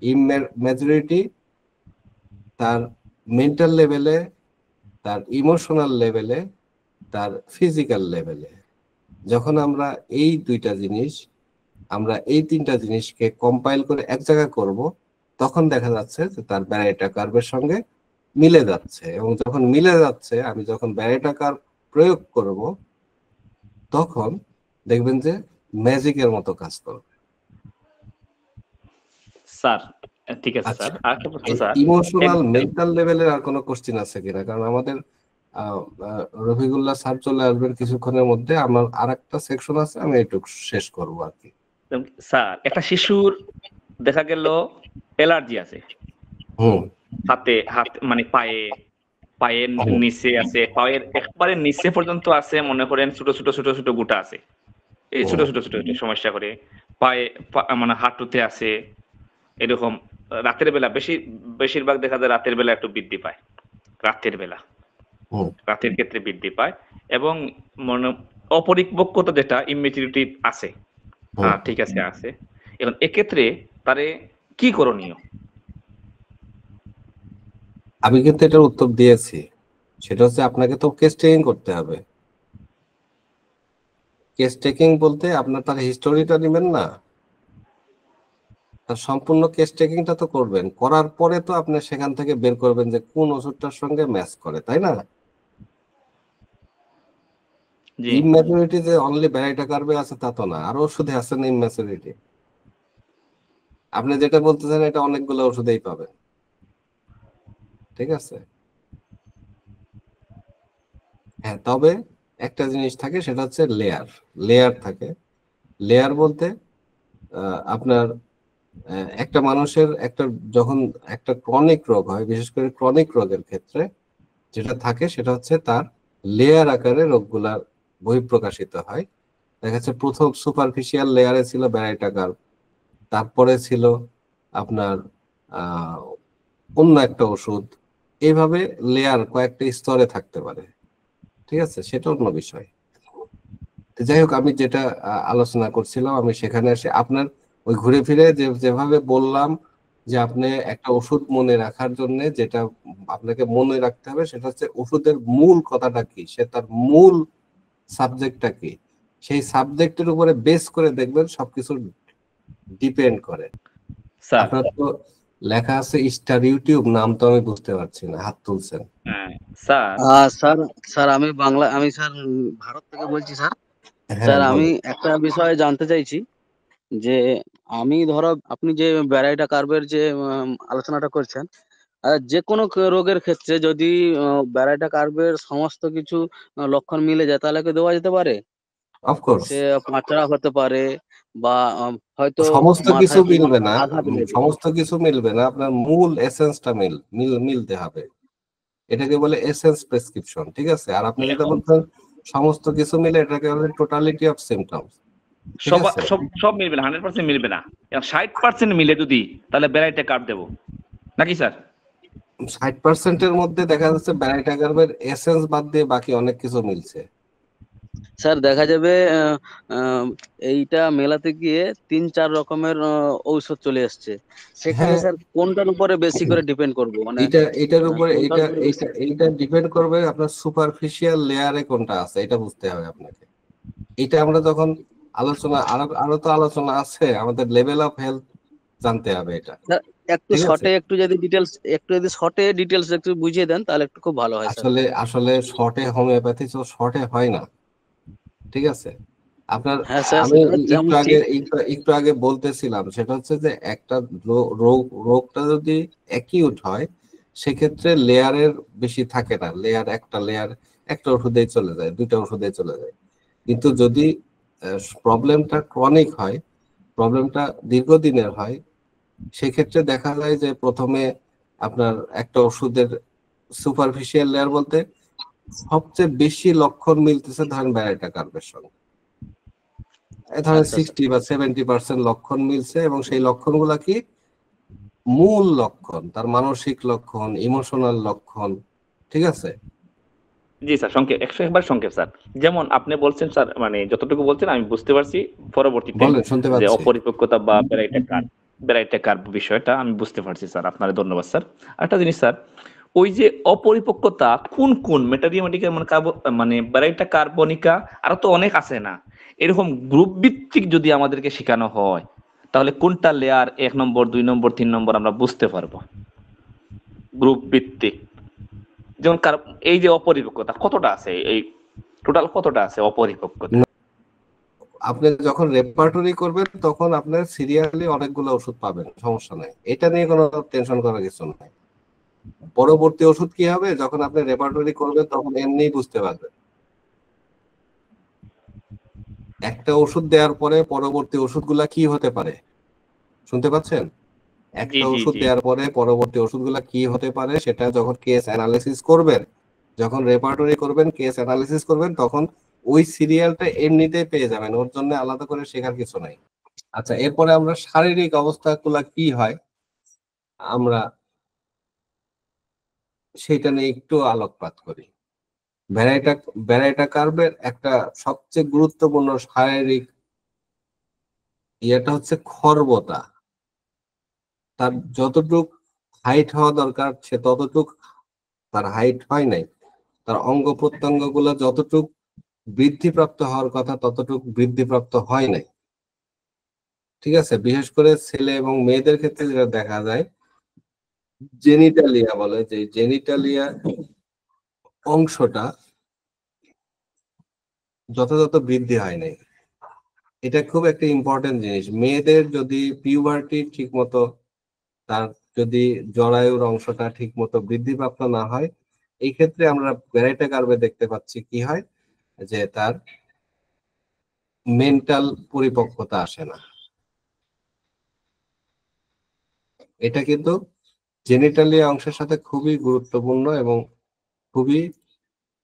A: Immaturity তার মেন্টাল লেভেলে, তার ইমোশনাল লেভেলে, তার ফিজিক্যাল লেভেলে। যখন আমরা এই দুইটা জিনিস, আমরা এই তিনটা জিনিসকে কম্পাইল করে এক জায়গায় করব, তখন দেখা যাচ্ছে যে তার ব্যারাইটা কার্ভের সঙ্গে মিলে যাচ্ছে, এবং যখন মিলে যাচ্ছে, আমি যখন ব্যারাইটা কার্ভ প্রয়োগ করব তখন দেখবেন যে ম্যাজিকের মতো কাজ করবে।
B: স্যার, ঠিক আছে
A: আচ্ছা,
B: স্যার, আরেকটা প্রশ্ন স্যার।
A: ইমোশনাল
B: এক-
A: মেন্টাল লেভেলের আর কোনো কোশ্চিন আছে কিনা? কারণ আমাদের রফিকুল্লাহ স্যার চলে আসবেন কিছুক্ষণের মধ্যে, আমার আর একটা সেকশন আছে, আমি একটু শেষ করবো আর কি।
B: স্যার, একটা শিশুর দেখা গেল অ্যালার্জি আছে
A: হুম
B: হাত মানে পায়ে, পায়ের
A: হুম
B: নিচে আছে, পায়ের একবারে নিচে পর্যন্ত আছে, মনে করেন ছোট ছোট ছোট ছোট গুটা আছে, এই ছোট
A: হুম
B: ছোট ছোট ছোট সমস্যা করে পায়ে, মানে হাঁটুতে আছে এরকম। রাতের বেলা বেশিরভাগ দেখা যায় রাতের বেলা একটু বৃদ্ধি পায়, রাতের বেলা,
A: হুম
B: রাতের ক্ষেত্রে বৃদ্ধি পায়। এবং মনে অপরিপক্কতা যেটা ইমেচুরিটি আছে,
A: হুম
B: ঠিক আছে আছে। এখন এক্ষেত্রে তারে কি করণীয়?
A: আমি কিন্তু এটার উত্তর দিয়েছি। সেটা হচ্ছে আপনাকে তো কেস টেকিং করতে হবে। কেস টেকিং বলতে আপনার তার হিস্টোরিটা নেবেন না, তার সম্পূর্ণ কেস টেকিংটা তো করবেন, করার পরে তো আপনি সেখান থেকে বের করবেন যে কোন ওষুধটার সঙ্গে ম্যাচ করে, তাই না?
B: জি
A: ইম্যাচুরিটি যে অনলি ব্যারাইটা কার্ভে আছে তা তো না, আরো ওষুধে আছে না ইম্যাচুরিটি। আপনি যেটা বলতেছেন এটা অনেকগুলো ওষুধেই পাবেন। ঠিক আছে? হ্যাঁ, তবে একটা জিনিস থাকে, সেটা হচ্ছে লেয়ার। লেয়ার থাকে। লেয়ার বলতে আপনার একটা মানুষের একটা, যখন একটা ক্রনিক রোগ হয়, বিশেষ করে ক্রনিক রোগের ক্ষেত্রে যেটা থাকে সেটা হচ্ছে তার লেয়ার আকারে রোগগুলা বহিঃপ্রকাশিত হয়। দেখা যাচ্ছে প্রথম সুপারফিশিয়াল লেয়ারে ছিল ব্যারাইটা কার্ভ, তারপরে ছিল আপনার আহ অন্য একটা ওষুধ, এইভাবে লেয়ার কয়েকটা স্তরে থাকতে পারে। ঠিক আছে, সেটা অন্য বিষয়। যাই হোক, আমি যেটা আলোচনা করছিলাম, আমি সেখানে এসে আপনার ওই ঘুরে ফিরে যেভাবে বললাম যে আপনি একটা ওষুধ মনে রাখার জন্য যেটা আপনাকে মনে রাখতে হবে সেটা হচ্ছে ওষুধের মূল কথাটা কি, সে তার মূল সাবজেক্টটা কি, সেই সাবজেক্টের উপরে বেস করে দেখবেন সবকিছু ডিপেন্ড করে।
B: স্যার।
A: আপনার তো লেখা আছে স্টার ইউটিউব, নাম তো আমি বুঝতে পারছি না, হাত তুলছেন।
B: হ্যাঁ স্যার।
C: স্যার, স্যার আমি বাংলা, আমি স্যার ভারত থেকে বলছি স্যার।
A: হ্যাঁ
C: স্যার আমি
A: বলেন।
C: একটা বিষয় জানতে চাইছি যে আমি ধরো আপনি যে ব্যারাইটা কার্ভের যে আলোচনাটা করছেন, যে কোনো রোগের ক্ষেত্রে যদি ব্যারাইটা কার্ভের সমস্ত কিছু লক্ষণ মিলে যায় তাহলে কি দেওয়া যেতে পারে?
A: অফকোর্স
C: সে পাঁচড়া হতে পারে বা হয়তো
A: সমস্ত কিছু
C: মাথায়
A: মিলবে না,
C: আঘাত লেগে।
A: সমস্ত কিছু মিলবে না, আপনার মূল এসেন্সটা মিলতে হবে। এটাকে বলে এসেন্স প্রেসক্রিপশন, ঠিক আছে? আর আপনি যেটা বলছেন সমস্ত কিছু মিলে, এটাকে বলে টোটালিটি অফ সিমটমস, ঠিক
B: সব
A: আছে?
B: সব সব মিলবে না, 100% মিলবে না। 60% মিলে যদি, তাহলে বেড়াইতে কার্ড দেবো নাকি স্যার?
A: 60% এর মধ্যে দেখা যাচ্ছে ব্যারাইটা কার্ভের এসেন্স বাদ দিয়ে বাকি অনেক কিছু মিলছে।
C: স্যার দেখা যাবে আহ, এইটা মেলাতে গিয়ে 3-4 রকমের ঔষধ চলে আসছে, সেখানে
A: হ্যাঁ,
C: স্যার কোনটার উপরে বেশি করে ডিপেন্ড করবো, মানে
A: এটার উপরে
C: কোনটার উপরে বেশি?
A: এইটা ডিপেন্ড করবে আপনার সুপারফিশিয়াল লেয়ারে কোনটা আছে, এটা বুঝতে হবে আপনাকে। এটা আমরা যখন আলোচনা, আরো আরো তো আলোচনা আছে, আমাদের লেভেল অফ হেলথ জানতে হবে এটা,
C: স্যার একটু
A: ঠিক আছে?
C: শর্টে একটু যদি শর্টে ডিটেলস একটু বুঝিয়ে দেন তাহলে একটু খুব ভালো হয় স্যার।
A: আসলে আসলে শর্টে হোমিওপ্যাথি তো শর্টে হয় না, ঠিক আছে? আপনার,
C: হ্যাঁ স্যার,
A: আমি
C: সেটা
A: একটু
C: যেমন
A: আগে
C: ঠিক।
A: একটু আগে বলতেছিলাম, সেটা হচ্ছে যে একটা রোগটা যদি অ্যাকিউট হয় সেক্ষেত্রে লেয়ারের বেশি থাকে না, একটা লেয়ার একটা ওষুধেই চলে যায়, দুইটা ওষুধেই চলে যায়। কিন্তু যদি প্রবলেমটা ক্রনিক হয়, প্রবলেমটা দীর্ঘদিনের হয়, সেক্ষেত্রে দেখা যায় যে প্রথমে আপনার একটা ওষুধের সুপারফিশিয়াল লেয়ার বলতে সবচেয়ে বেশি লক্ষণ মিলতেছে ধরেন ব্যারাইটা কার্ভের সঙ্গে, এ ধরেন
C: আচ্ছা স্যার।
A: 60 বা 70% লক্ষণ মিলছে, এবং সেই লক্ষণগুলা কি মূল লক্ষণ, তার মানসিক লক্ষণ, ইমোশনাল লক্ষণ, ঠিক আছে?
B: জি স্যার, সংক্ষেপ, 101 সংক্ষেপ স্যার। যেমন আপনি বলছেন স্যার, মানে যতটুকু বলছেন আমি বুঝতে পারছি। পরবর্তীতে
A: বলেন, শুনতে
B: যে
A: পাচ্ছি।
B: অপরিপক্কতা বা বেড়াইটা কার্ভ বিষয়টা আমি বুঝতে পারছি স্যার। আপনার ধন্যবাদ স্যার। আরেকটা জিনিস স্যার, ওই যে অপরিপক্কতা কোন কোন মেটারিওমেটিকা মানে মানে বেড়াইটা কার্বনিকা, আরো তো অনেক আছে না? এরকম গ্রুপ ভিত্তিক যদি আমাদেরকে শেখানো হয়, তাহলে কোনটা লেয়ার 1 নম্বর, 2 নম্বর, 3 নম্বর আমরা বুঝতে পারবো গ্রুপ ভিত্তিক। যেমন এই যে অপরিপক্কতা কতটা আছে, এই টোটাল কতটা আছে অপরিপক্কতা?
A: আপনি যখন রেপার্টরি করবেন তখন আপনার সিরিয়ালি অনেকগুলো ওষুধ পাবেন, সমস্যা নাই, এটা নিয়ে কোনো টেনশন করার কিছু নাই। পরবর্তী ওষুধ কি হবে যখন আপনি রেপার্টরি করবেন তখন এমনিই বুঝতে পারবেন। একটা ওষুধ দেওয়ার পরে পরবর্তী ওষুধগুলা কি হতে পারে, শুনতে পাচ্ছেন?
B: জি
A: একটা
B: জি
A: ওষুধ
B: জি।
A: দেওয়ার পরে পরবর্তী ওষুধগুলা কি হতে পারে সেটা যখন কেস অ্যানালিসিস করবেন, যখন রেপার্টরি করবেন, কেস অ্যানালিসিস করবেন, তখন ওই সিরিয়ালটা এমনিতেই পেয়ে যাবেন, ওর জন্য আলাদা করে শেখার কিছু নাই। আচ্ছা, এরপরে আমরা শারীরিক অবস্থাগুলা কি হয় আমরা সেটা নিয়ে একটু আলোকপাত করি। ভ্যারাইটা ভ্যারাইটা কার্ভের একটা সবচেয়ে গুরুত্বপূর্ণ শারীরিক ইয়েটা হচ্ছে খর্বতা। তার যতটুক হাইট হওয়া দরকার সে ততটুক তার হাইট হয় নাই, তার অঙ্গ প্রত্যঙ্গ গুলো যতটুক বৃদ্ধিপ্রাপ্ত হওয়ার কথা ততটুক বৃদ্ধিপ্রাপ্ত হয় নাই, ঠিক আছে? বিশেষ করে ছেলে এবং মেয়েদের ক্ষেত্রে যেটা দেখা যায়, জেনিটালিয়া বলে, যে জেনিটালিয়া অংশটা যথাযথ বৃদ্ধি হয় নাই। এটা খুব একটা ইম্পর্টেন্ট জিনিস। মেয়েদের যদি পিউবার্টি ঠিক মতো, তার যদি জরায়ুর অংশটা ঠিক মতো বৃদ্ধিপ্রাপ্ত না হয়, এই ক্ষেত্রে আমরা ভ্যারাইটা কার্ভে দেখতে পাচ্ছি কি হয়, যে তার মেন্টাল পরিপক্কতা আসে না। এটা কিন্তু জেনিটালিয়া অংশের সাথে খুবই গুরুত্বপূর্ণ এবং খুবই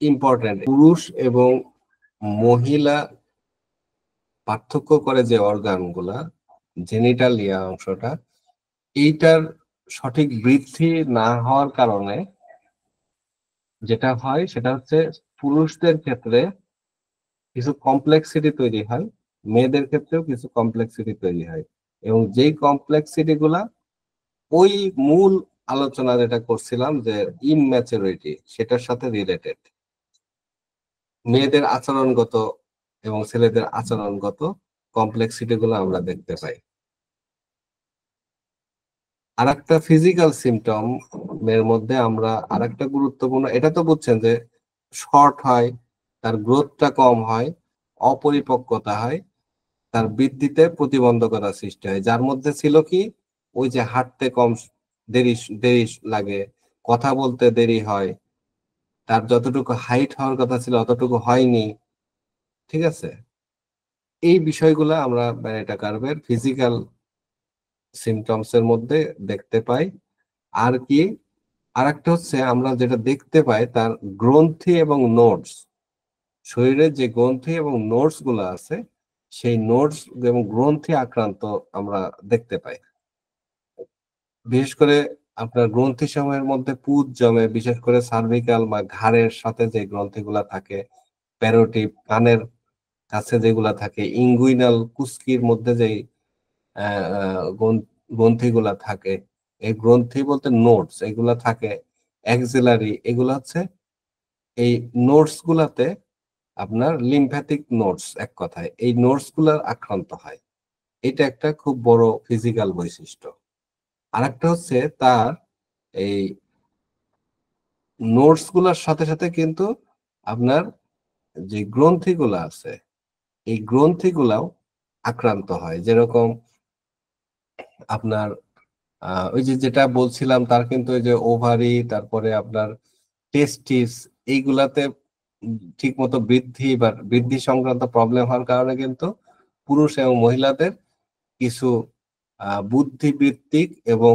A: ইম্পর্টেন্ট। পুরুষ এবং মহিলা পার্থক্য করে যে অর্গানগুলা, জেনিটালিয়া অংশটা, এইটার সঠিক বৃদ্ধি না হওয়ার কারণে যেটা হয় সেটা হচ্ছে পুরুষদের ক্ষেত্রে কিছু কমপ্লেক্সিটি তৈরি হয়, মেয়েদের ক্ষেত্রেও কিছু কমপ্লেক্সিটি তৈরি হয়, এবং যেই কমপ্লেক্সিটি গুলা ওই মূল আলোচনা যেটা করছিলাম যে ইমম্যাচুরিটি, সেটার সাথে রিলেটেড। মেয়েদের আচরণগত এবং ছেলেদের আচরণগত কমপ্লেক্সিটি গুলো আমরা দেখতে পাই। আর একটা ফিজিক্যাল সিমটম এর মধ্যে আমরা আরেকটা গুরুত্বপূর্ণ, এটা তো বুঝছেন যে শর্ট হয়, তার গ্রোথটা কম হয়, অপরিপক্কতা হয়, তার বৃদ্ধিতে প্রতিবন্ধকতা সৃষ্টি হয়, যার মধ্যে ছিল কি ওই যে হাঁটতে কম দেরি দেরি লাগে, কথা বলতে দেরি হয়, তার যতটুকু হাইট হওয়ার কথা ছিল অতটুকু হয়নি। ঠিক আছে, এই বিষয়গুলো আমরা ব্যারেটা কার্ভের ফিজিক্যাল সিমটমস এর মধ্যে দেখতে পাই। আর কি আরেকটা হচ্ছে আমরা যেটা দেখতে পাই তার গ্রন্থি এবং নোটস, শরীরের যে গ্রন্থি এবং নোটস গুলো আছে সেই নোটস এবং গ্রন্থি আক্রান্ত আমরা দেখতে পাই। বিশেষ করে আপনার গ্রন্থি সমূহের মধ্যে পুঁজ জমে, বিশেষ করে সার্ভিক্যাল বা ঘাড়ের সাথে যে গ্রন্থিগুলা থাকে, প্যারোটিপ কানের কাছে যেগুলা থাকে, ইঙ্গুইনাল কুস্কির মধ্যে যেই গ্রন্থিগুলা থাকে, এই গ্রন্থি বলতে নোটস এগুলা থাকে, এক্সিলারি, এগুলা হচ্ছে এই নোটস গুলাতে আপনার লিম্ফ্যাটিক নোটস, এক কথায় এই নোটস গুলার আক্রান্ত হয়। এটা একটা খুব বড় ফিজিক্যাল বৈশিষ্ট্য। আরেকটা হচ্ছে তার এই নোটস গুলার সাথে সাথে কিন্তু আপনার যে গ্রন্থিগুলা আছে এই গ্রন্থিগুলাও আক্রান্ত হয়। যেরকম আপনার ওই যে যেটা বলছিলাম তার কিন্তু ওই যে ওভারি, তারপরে আপনার টেস্টিস, এইগুলাতে ঠিক মতো বৃদ্ধি বা বৃদ্ধি সংক্রান্ত প্রবলেম হওয়ার কারণে কিন্তু পুরুষ এবং মহিলাদের কিছু বুদ্ধিবৃত্তিক এবং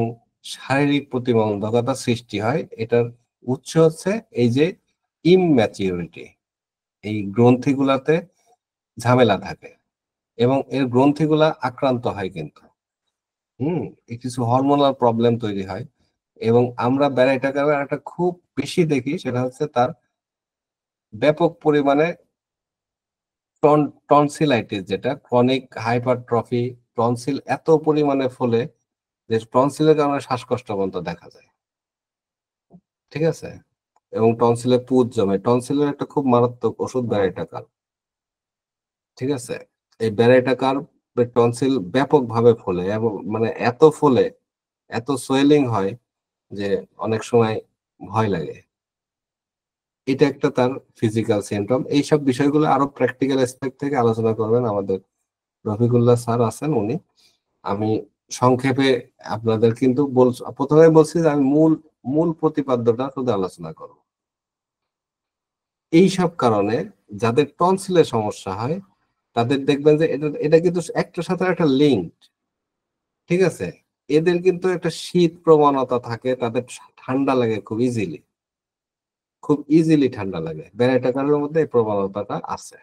A: শারীরিক প্রতিবন্ধকতা সৃষ্টি হয়। এটার উৎস হচ্ছে এই যে ইমম্যাচিউরিটি, এই গ্রন্থিগুলাতে ঝামেলা থাকে এবং এর গ্রন্থিগুলা আক্রান্ত হয় কিন্তু কিছু হরমোনাল প্রবলেম তৈরি হয়। এবং আমরা ব্যারাইটা কার্ভের একটা খুব বেশি দেখি, সেটা হচ্ছে তার ব্যাপক পরিমাণে টনসিলাইটিস, যেটা ক্রনিক হাইপারট্রফি, টনসিল এত পরিমাণে ফলে যে টনসিলের কারণে শ্বাসকষ্ট পর্যন্ত দেখা যায়। ঠিক আছে, এবং টনসিলে পুঁজ জমে। টনসিলের একটা খুব মারাত্মক ওষুধ ব্যারাইটা কার্ভ। ঠিক আছে, এই ব্যারাইটা কার্ভ টনসিল ব্যাপক ভাবে ফলে এবং মানে এত ফলে, এত সোয়েলিং হয় যে অনেক সময় ভয় লাগে। এটা একটা তার ফিজিক্যাল সিমটম। এইসব বিষয়গুলো আরো প্র্যাকটিক্যাল অ্যাসপেক্ট থেকে আলোচনা করবেন আমাদের রফিকুল্লাহ স্যার আছেন উনি। আমি সংক্ষেপে আপনাদের কিন্তু প্রথমে বলছি যে আমি মূল মূল প্রতিপাদ্যটা শুধু আলোচনা করব। এইসব কারণে যাদের টনসিলের সমস্যা হয় তাদের দেখবেন যে এটা এটা কিন্তু একটার সাথে একটা লিঙ্ক। ঠিক আছে, এদের কিন্তু একটা শীত প্রবণতা থাকে, তাদের ঠান্ডা লাগে খুব ইজিলি ঠান্ডা লাগে। ব্যারাইটা কার্ভের মধ্যে এই প্রবণতাটা আছে।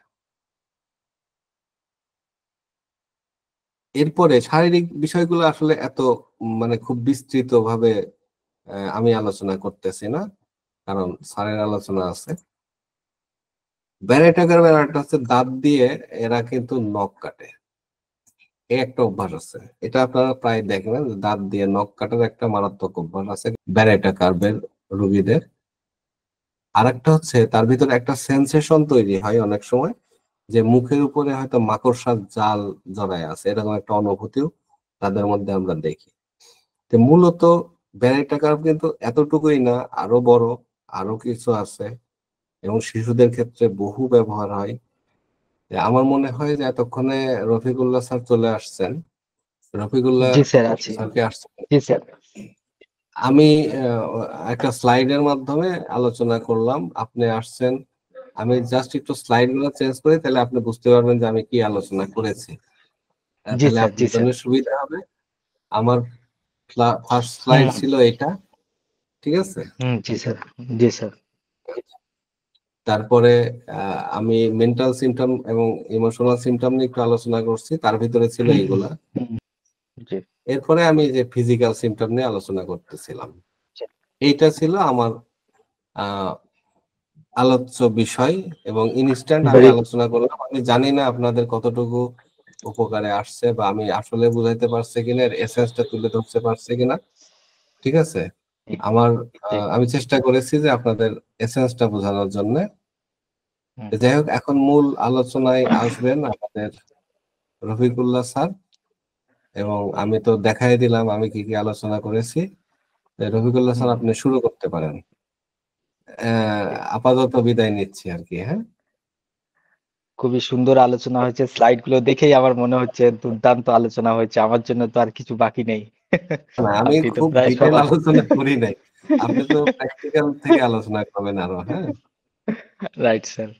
A: এরপরে শারীরিক বিষয়গুলো আসলে এত মানে খুব বিস্তৃত ভাবে আমি আলোচনা করতেছি না, কারণ স্যারের আলোচনা আছে। ব্যারাইটা কার্ভের একটা হচ্ছে দাঁত দিয়ে এরা কিন্তু নখ কাটে, এই একটা অভ্যাস আছে। এটা আপনারা প্রায় দেখবেন, দাঁত দিয়ে নখ কাটার একটা মারাত্মক অভ্যাস আছে ব্যারাইটা কার্ভের রোগীদের। আরেকটা হচ্ছে তার ভিতরে একটা সেন্সেশন তৈরি হয় অনেক সময় যে মুখের উপরে হয়তো মাকড়সার জাল জড়ায় আছে, এরকম একটা অনুভূতিও তাদের মধ্যে আমরা দেখি। তো মূলত ব্যারাইটা কার্ভ কিন্তু এতটুকুই না, আরো বড়, আরো কিছু আছে এবং শিশুদের ক্ষেত্রে বহু ব্যবহার হয়। আমার মনে হয় যে এতক্ষণে রফিকুল্লাহ স্যার চলে আসছেন। রফিকুল্লাহ
D: জি স্যার আছি।
A: স্যারকে আসছেন।
D: জি স্যার।
A: আমি একটা স্লাইডের মাধ্যমে আলোচনা করলাম, আপনি আসছেন। আমি জাস্ট একটু স্লাইড গুলো চেঞ্জ করি, তাহলে আপনি বুঝতে পারবেন যে আমি কি আলোচনা করেছি।
D: জি
A: তাহলে
D: স্যার, জি
A: আপনার
D: স্যার।
A: জন্য সুবিধা হবে। আমার ফার্স্ট স্লাইড
D: হুম,
A: ছিল এটা, ঠিক আছে।
D: জি স্যার, জি স্যার।
A: তারপরে আমি মেন্টাল সিমটম এবং ইমোশনাল সিমটম নিয়ে একটু আলোচনা করছি, তার ভিতরে ছিল
D: হুম,
A: এইগুলা।
D: হুম, জি।
A: এরপরে আমি যে ফিজিক্যাল সিমটম নিয়ে আলোচনা করতেছিলাম,
D: জি।
A: এইটা ছিল আমার আলোচ্য বিষয় এবং ইনস্ট্যান্ট আমি
D: Very-
A: আলোচনা করলাম। আমি জানি না আপনাদের কতটুকু উপকারে আসছে বা আমি আসলে বুঝাইতে পারছি কিনা, এর এসেন্সটা তুলে ধরতে পারছি কিনা। ঠিক আছে, আমার আমি চেষ্টা করেছি যে আপনাদের এসেন্সটা বোঝানোর জন্য।
D: হুম।
A: যাই হোক, এখন মূল আলোচনায় আসবেন আমাদের রফিকুল্লাহ স্যার, এবং আমি তো দেখাই দিলাম আমি কি কি আলোচনা করেছি। রফিকুল্লাহ স্যার, আপনি শুরু করতে পারেন। আপাতত বিদায় নিচ্ছি আর কি। হ্যাঁ,
D: খুবই সুন্দর আলোচনা হয়েছে, স্লাইড গুলো দেখেই আমার মনে হচ্ছে দুর্দান্ত আলোচনা হয়েছে, আমার জন্য তো আর কিছু বাকি নেই।
A: না, আমি
D: আপনি তো
A: খুব
D: প্রায়
A: ডিটেল
D: সব
A: আলোচনা করি নাই। আপনি তো প্র্যাকটিক্যাল থেকে আলোচনা করবেন আরো। হ্যাঁ,
D: রাইট স্যার।